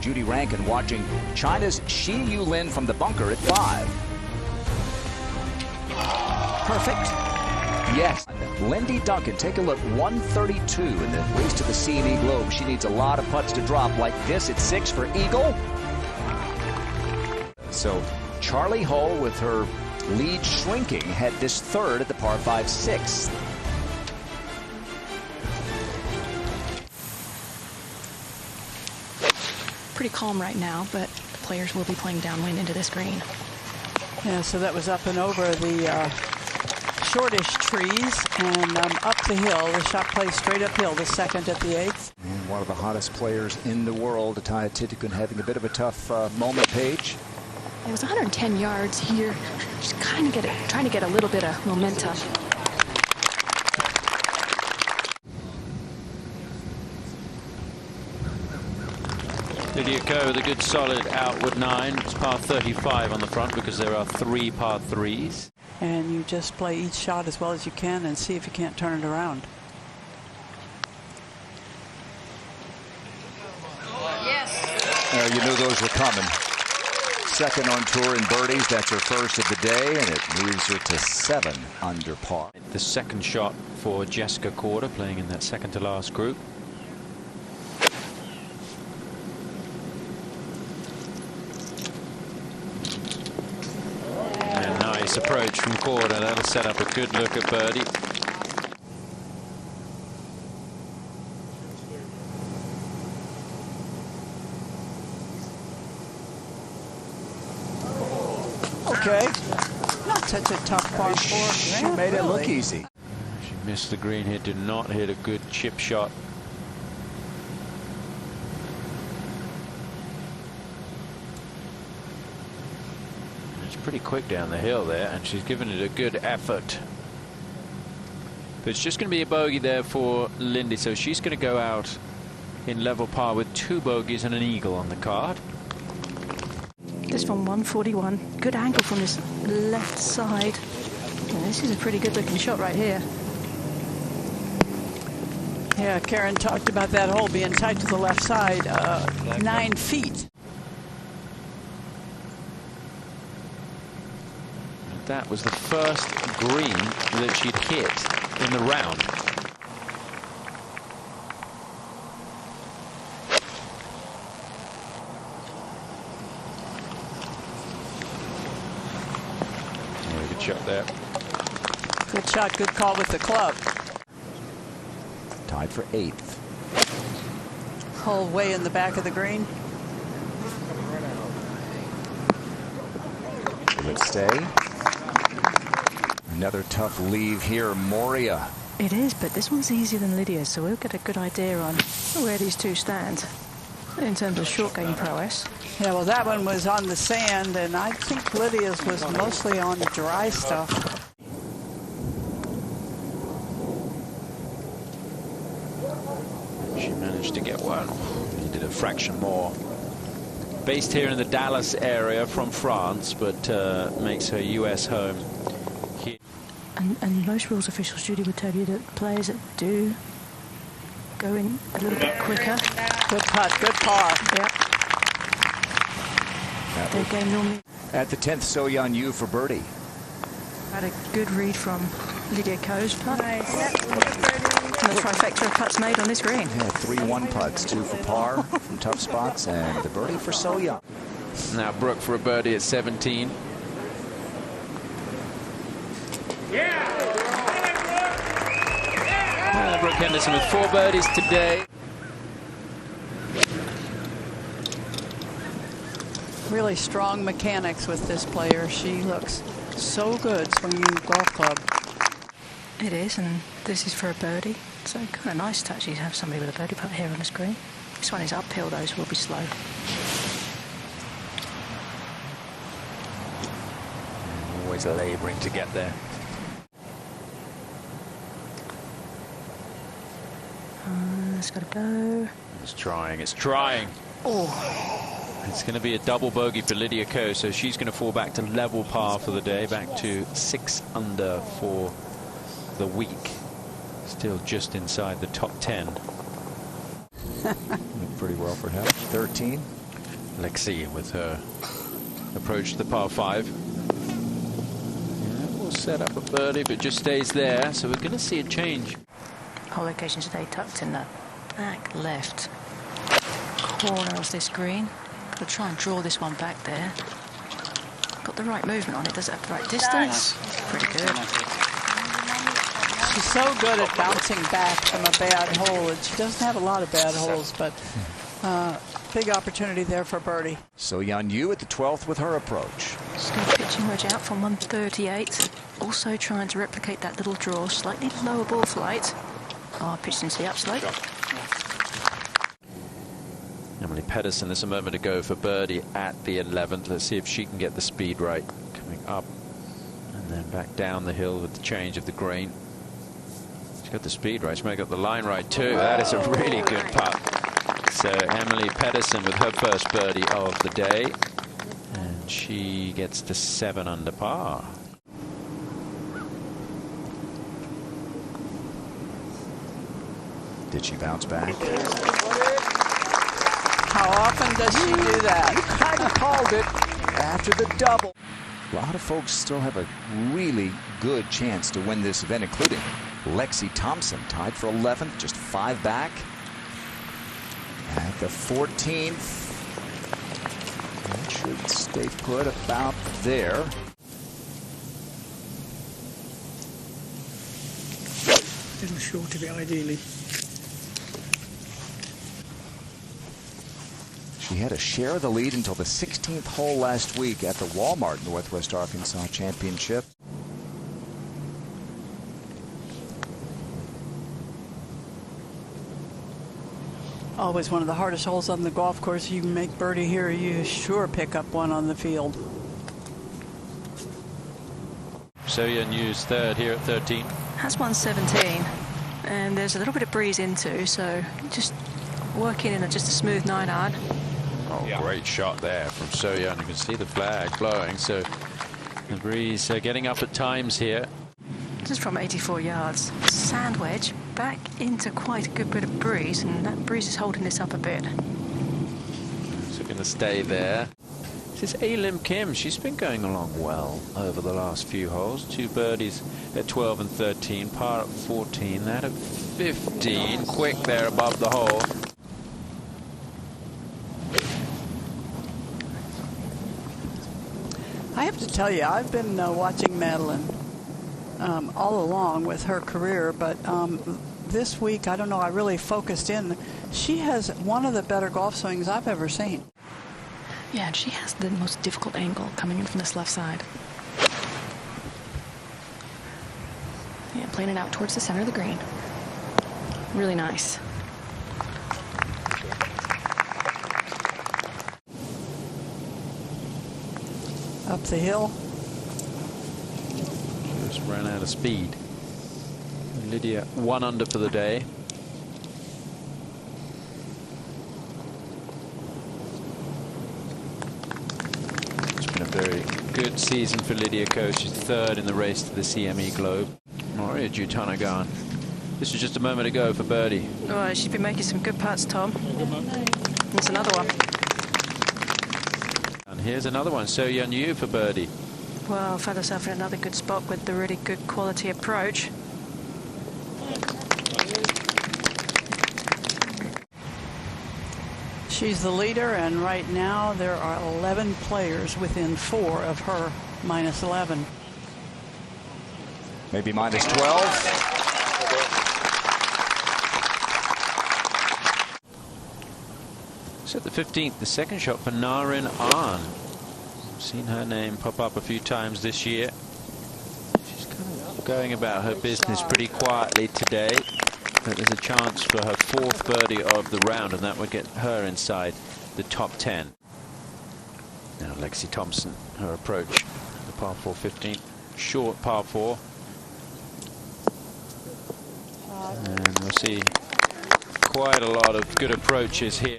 Judy Rankin watching China's Shi Yulin from the bunker at 5. Perfect. Yes. Lindy Duncan, take a look, 132 in the race to the C&E Globe. She needs a lot of putts to drop like this at 6 for eagle. So Charlie Hull, with her lead shrinking, had this third at the par 5 6th. Pretty calm right now, but the players will be playing downwind into this green. Yeah, so that was up and over the shortish trees and up the hill. The shot plays straight uphill, the second at the 8th. And one of the hottest players in the world, Ataya Titikun, having a bit of a tough moment, Paige. It was 110 yards here. Just kind of trying to get a little bit of momentum. Lydia Ko with a good solid outward 9. It's par 35 on the front because there are 3 par 3s. And you just play each shot as well as you can and see if you can't turn it around. Yes. You knew those were coming. Second on tour in birdies. That's her first of the day, and it moves her to 7 under par. The second shot for Jessica Korda, playing in that second to last group. And nice approach from Korda. That'll set up a good look at birdie. Okay. Not such a tough par 4. She made it look easy. She missed the green here, did not hit a good chip shot. It's pretty quick down the hill there, and she's given it a good effort. But it's just going to be a bogey there for Lindy, so she's going to go out in level par with 2 bogeys and an eagle on the card. This from 141. Good angle from this left side. And this is a pretty good looking shot right here. Yeah, Karen talked about that hole being tight to the left side, 9 feet. That was the first green that she'd hit in the round. Good shot there. Good shot, good call with the club. Tied for 8th. Hole way in the back of the green. Will it stay? Another tough leave here, Moria. It is, but this one's easier than Lydia's, so we'll get a good idea on where these two stand in terms of short game prowess. Yeah, well, that one was on the sand, and I think Lydia's was mostly on dry stuff. She managed to get one. Needed a fraction more. Based here in the Dallas area from France, but makes her US home. And most rules officials, Judy, would tell you that players that do go in a little bit quicker. Good putt, good par. Yeah. Their game normally. At the 10th, So-Yeon Yu for birdie. Had a good read from Lydia Ko's putt. Nice. Yep. And the trifecta of putts made on this green. Yeah, 3 1-putts, 2 for par from tough spots, and the birdie for So-Yeon. Now Brooke for a birdie at 17. Brooke Henderson with 4 birdies today. Really strong mechanics with this player. She looks so good swinging golf club. It is, and this is for a birdie. So kind of nice to actually have somebody with a birdie putt here on the screen. This one is uphill though, so we'll be slow. Always labouring to get there. It's got to go. It's trying, it's trying. Oh. It's going to be a double bogey for Lydia Ko, so she's going to fall back to level par for the day, back to 6 under for the week. Still just inside the top 10. Pretty well for him. 13. Lexi with her approach to the par 5. Yeah, will set up a birdie, but just stays there. So we're going to see a change. Whole location today tucked in the back left corner of this green. Got to try and draw this one back there. Got the right movement on it. Does it have the right distance? Pretty good. She's so good at bouncing back from a bad hole, and she doesn't have a lot of bad holes, but big opportunity there for birdie. So-Yeon Yu at the 12th with her approach. Just going to pitching wedge out from 138. Also trying to replicate that little draw. Slightly lower ball flight. Oh, pitched into the upslope. Emily Pedersen, there's a moment to go for birdie at the 11th. Let's see if she can get the speed right. Coming up and then back down the hill with the change of the green. She's got the speed right. She's got the line right too. That is a really good putt. So Emily Pedersen with her first birdie of the day. And she gets to 7 under par. Did she bounce back? How often does she do that? Kind of called it after the double. A lot of folks still have a really good chance to win this event, including Lexi Thompson, tied for 11th, just 5 back. At the 14th, that should stay put about there. A little short of it, ideally. She had a share of the lead until the 16th hole last week at the Walmart Northwest Arkansas Championship. Always one of the hardest holes on the golf course. You make birdie here, you sure pick up one on the field. So-Yeon Yu's third here at 13. Has 117, and there's a little bit of breeze into, so just working in just a smooth 9-iron. Oh, great shot there from So-Yeon. You can see the flag blowing. So the breeze getting up at times here. Just from 84 yards. Sand wedge back into quite a good bit of breeze, and that breeze is holding this up a bit. So going to stay there. This is A-Lim Kim. She's been going along well over the last few holes. 2 birdies at 12 and 13. Par at 14. That at 15. Quick there above the hole. I have to tell you, I've been watching Madeline all along with her career, but this week, I don't know, I really focused in. She has one of the better golf swings I've ever seen. Yeah, and she has the most difficult angle coming in from this left side. Yeah, playing it out towards the center of the green. Really nice. Up the hill. Just ran out of speed. Lydia 1 under for the day. It's been a very good season for Lydia Ko. She's 3rd in the race to the CME Globe. Maria Jutanagan. This was just a moment ago for birdie. Oh, she's been making some good putts, Tom. There's another one. And here's another one. So-Yeon Yu for birdie. Well, found herself in another good spot with the really good quality approach. She's the leader, and right now there are 11 players within 4 of her minus 11. Maybe minus 12. So at the 15th, the second shot for Narin Ahn. Seen her name pop up a few times this year. She's kind of going about her business pretty quietly today. But there's a chance for her 4th birdie of the round, and that would get her inside the top 10. Now Lexi Thompson, her approach, the par 4 15th, short par 4. And we'll see quite a lot of good approaches here.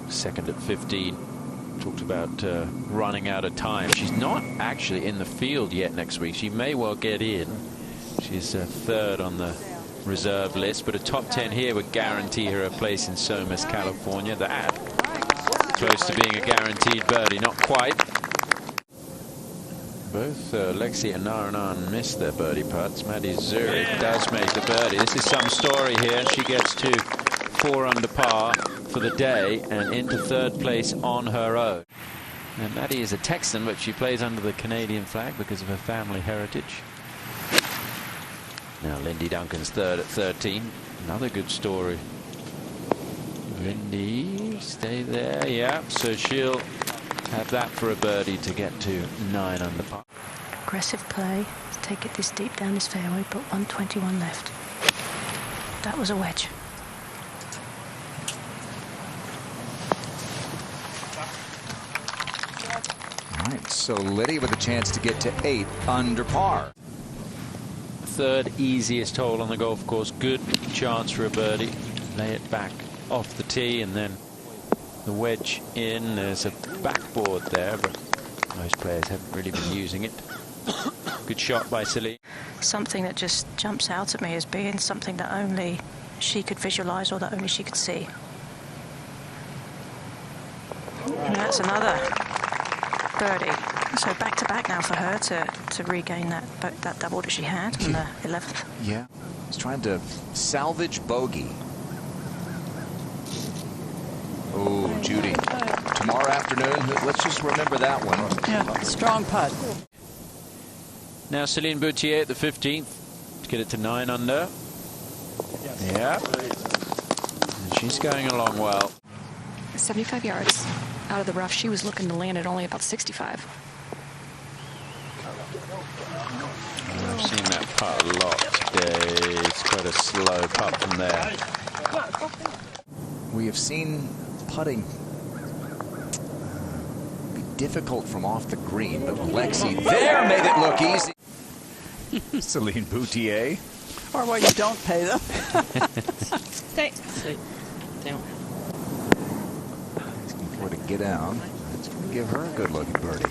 Second at 15. Talked about running out of time. She's not actually in the field yet next week. She may well get in. She's 3rd on the reserve list, but a top 10 here would guarantee her a place in Somas, California. That close to being a guaranteed birdie. Not quite. Both Lexi and Naranan missed their birdie putts. Maddie Zurich does make the birdie. This is some story here. She gets to 4 under par for the day and into 3rd place on her own. And Maddie is a Texan, but she plays under the Canadian flag because of her family heritage. Now Lindy Duncan's 3rd at 13. Another good story. Lindy, stay there. Yeah, so she'll have that for a birdie to get to 9 under par. Aggressive play. Let's take it this deep down this fairway, but 121 left. That was a wedge. All right, so Lydia with a chance to get to 8 under par. 3rd easiest hole on the golf course. Good chance for a birdie. Lay it back off the tee and then the wedge in. There's a backboard there, but most players haven't really been using it. Good shot by Celine. Something that just jumps out at me as being something that only she could visualize or that only she could see. And that's another birdie. So back to back now for her to regain that double that she had on the 11th. Yeah, he's trying to salvage bogey. Oh, Judy. Tomorrow afternoon, let's just remember that one. Yeah, strong putt. Now Celine Boutier at the 15th to get it to 9 under. Yeah. And she's going along well. 75 yards out of the rough. She was looking to land at only about 65. I've seen that putt a lot today. It's quite a slow putt from there. We have seen putting be difficult from off the green, but Lexi there made it look easy. Celine Boutier. Or what you don't pay them. Stay. Sit down. Asking for her to get down. It's going to give her a good-looking birdie.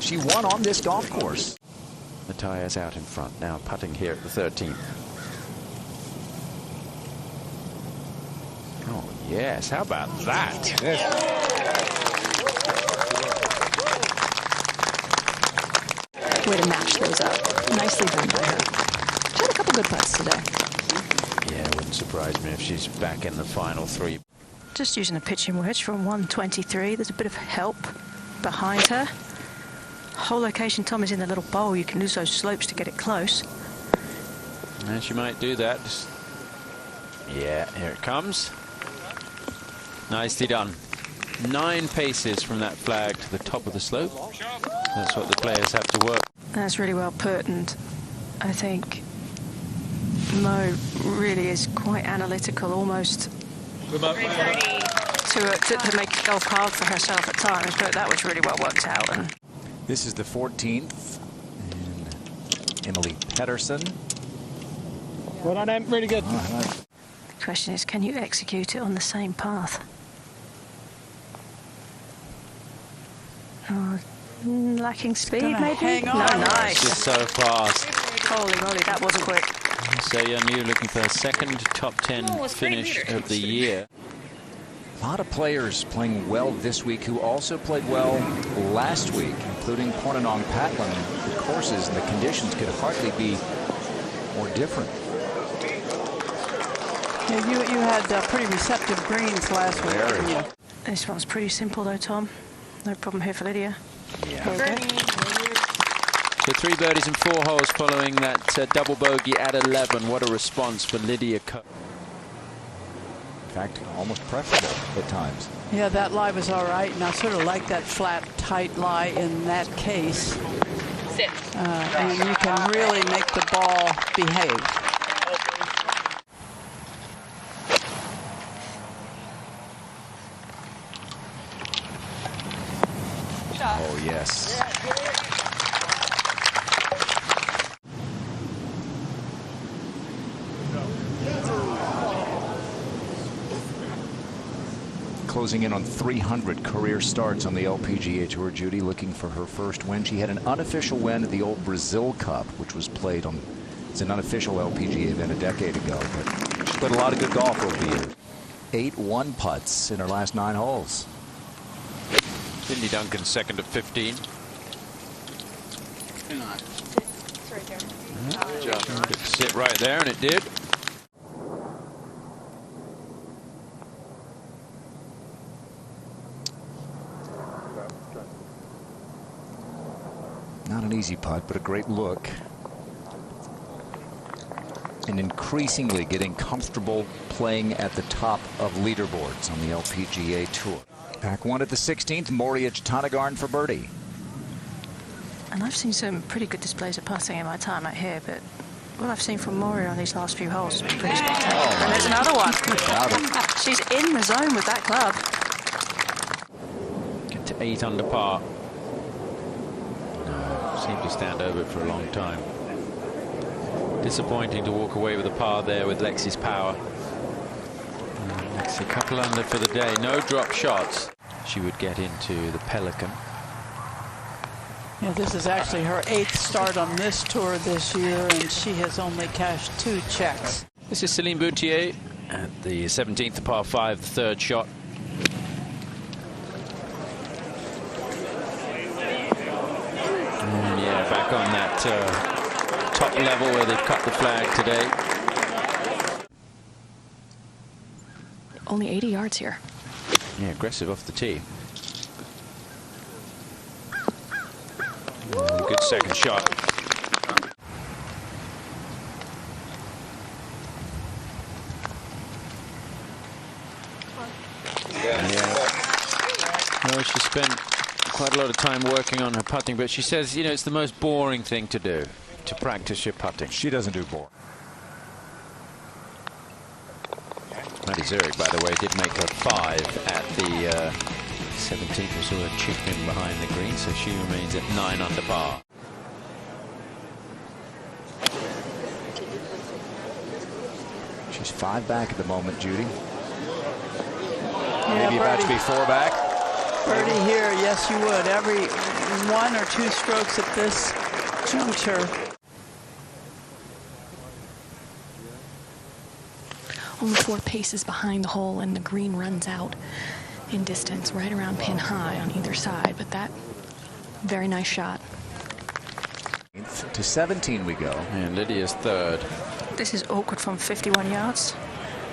She won on this golf course. Matthias out in front now, putting here at the 13th. Oh, yes. How about that? Way to match those up. Nicely done by her. She had a couple good putts today. Yeah, it wouldn't surprise me if she's back in the final 3. Just using a pitching wedge from 123. There's a bit of help behind her. Whole location, Tom, is in the little bowl. You can use those slopes to get it close. And she might do that. Yeah, here it comes. Nicely done. 9 paces from that flag to the top of the slope. That's what the players have to work. That's really well put, and I think Mo really is quite analytical, almost to make golf hard for herself at times, but that was really well worked out. And This is the 14th. And Emily Pedersen. Well done, Em. Really good. the question is, can you execute it on the same path? Oh, lacking speed, maybe? Hang on. No, nice. She's so fast. Holy moly, that was quick. So Yanu looking for a second top 10 finish of the year. A lot of players playing well this week who also played well last week, including Pornanong Patlan. The courses and the conditions could hardly be more different. Yeah, you had pretty receptive greens last week. Very. Yeah. This one's pretty simple though, Tom. No problem here for Lydia. Yeah. Okay. So 3 birdies and 4 holes following that double bogey at 11. What a response for Lydia. In fact, almost preferable at times. Yeah, that lie was all right, and I sort of like that flat, tight lie in that case. And you can really make the ball behave. Oh, yes. Closing in on 300 career starts on the LPGA Tour. Judy looking for her first win. She had an unofficial win at the old Brazil Cup, which was played on, it's an unofficial LPGA event a decade ago, but she played a lot of good golf over the years. 8 1 putts in her last 9 holes. Cindy Duncan second at 15. It's right there. Good sit right there, and it did. Not an easy putt, but a great look. And increasingly getting comfortable playing at the top of leaderboards on the LPGA Tour. Back one at the 16th, Moria Jatanagarn for birdie. And I've seen some pretty good displays of putting in my time out here, but what I've seen from Moria on these last few holes has been pretty spectacular. And there's another one. She's in the zone with that club. Get to 8 under par. Seemed to stand over it for a long time. Disappointing to walk away with a par there with Lexi's power. Lexi, a couple under for the day. No drop shots. She would get into the Pelican. Yeah, this is actually her 8th start on this tour this year, and she has only cashed 2 checks. This is Celine Boutier at the 17th, par 5, the 3rd shot. And yeah, back on that top level where they've cut the flag today. Only 80 yards here. Yeah, aggressive off the tee. Good second shot. Well, she spent quite a lot of time working on her putting, but she says, you know, it's the most boring thing to do, to practice your putting. She doesn't do boring. Maddie Zurich, by the way, did make her 5 at the 17th. We saw her chip in behind the green, so she remains at 9 under par. She's 5 back at the moment, Judy. Yeah, Maybe about to be 4 back. Birdie here, yes you would. Every 1 or 2 strokes at this juncture. Only 4 paces behind the hole, and the green runs out in distance right around pin high on either side. But that, very nice shot. To 17 we go. And Lydia's 3rd. This is awkward from 51 yards.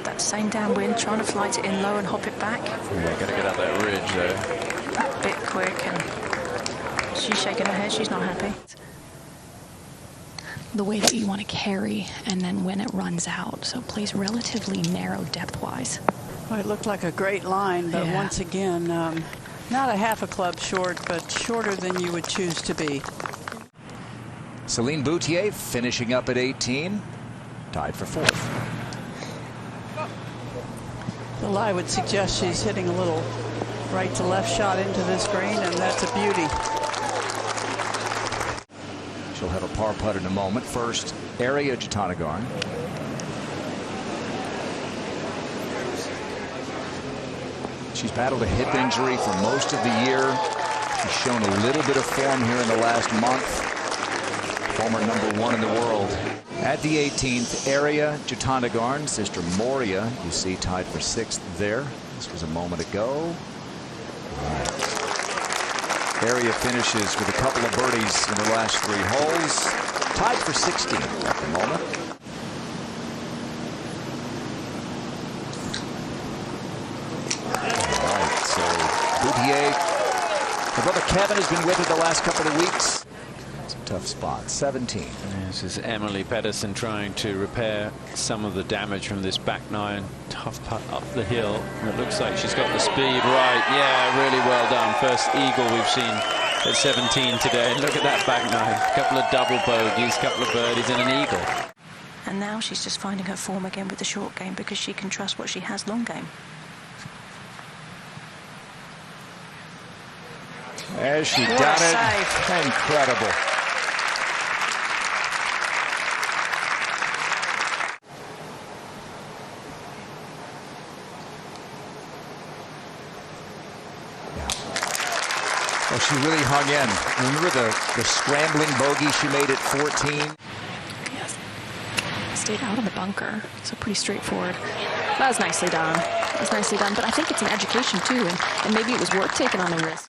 That same downwind, trying to flight it in low and hop it back. Yeah, got to get up that ridge there. A bit quick, and she's shaking her head. She's not happy. The way that you want to carry, and then when it runs out, so it plays relatively narrow depth-wise. Well, it looked like a great line, but Yeah. once again, not a half a club short, but shorter than you would choose to be. Celine Boutier finishing up at 18, tied for 4th. Well, I would suggest she's hitting a little right to left shot into this green, and that's a beauty. She'll have a par putt in a moment. First, Area Jatanagarn. She's battled a hip injury for most of the year. She's shown a little bit of form here in the last month. Former #1 in the world. At the 18th, Area Jatanagarn, sister Moria, you see, tied for 6th there. This was a moment ago. Area finishes with a couple of birdies in the last 3 holes. Tied for 16 at the moment. All right, so Boutier, her brother Kevin has been with her the last couple of weeks. Some tough spots. 17. This is Emily Pedersen trying to repair some of the damage from this back 9. Tough putt up the hill. And it looks like she's got the speed right. Yeah, really well done. First eagle we've seen at 17 today. And look at that back 9. A couple of double bogeys, couple of birdies, and an eagle. And now she's just finding her form again with the short game because she can trust what she has long game. As she What done a it. save. Incredible. Oh, she really hung in. Remember the scrambling bogey she made at 14? Yes. Stayed out of the bunker, so pretty straightforward. That was nicely done. That was nicely done, but I think it's an education too, and maybe it was worth taking on the risk.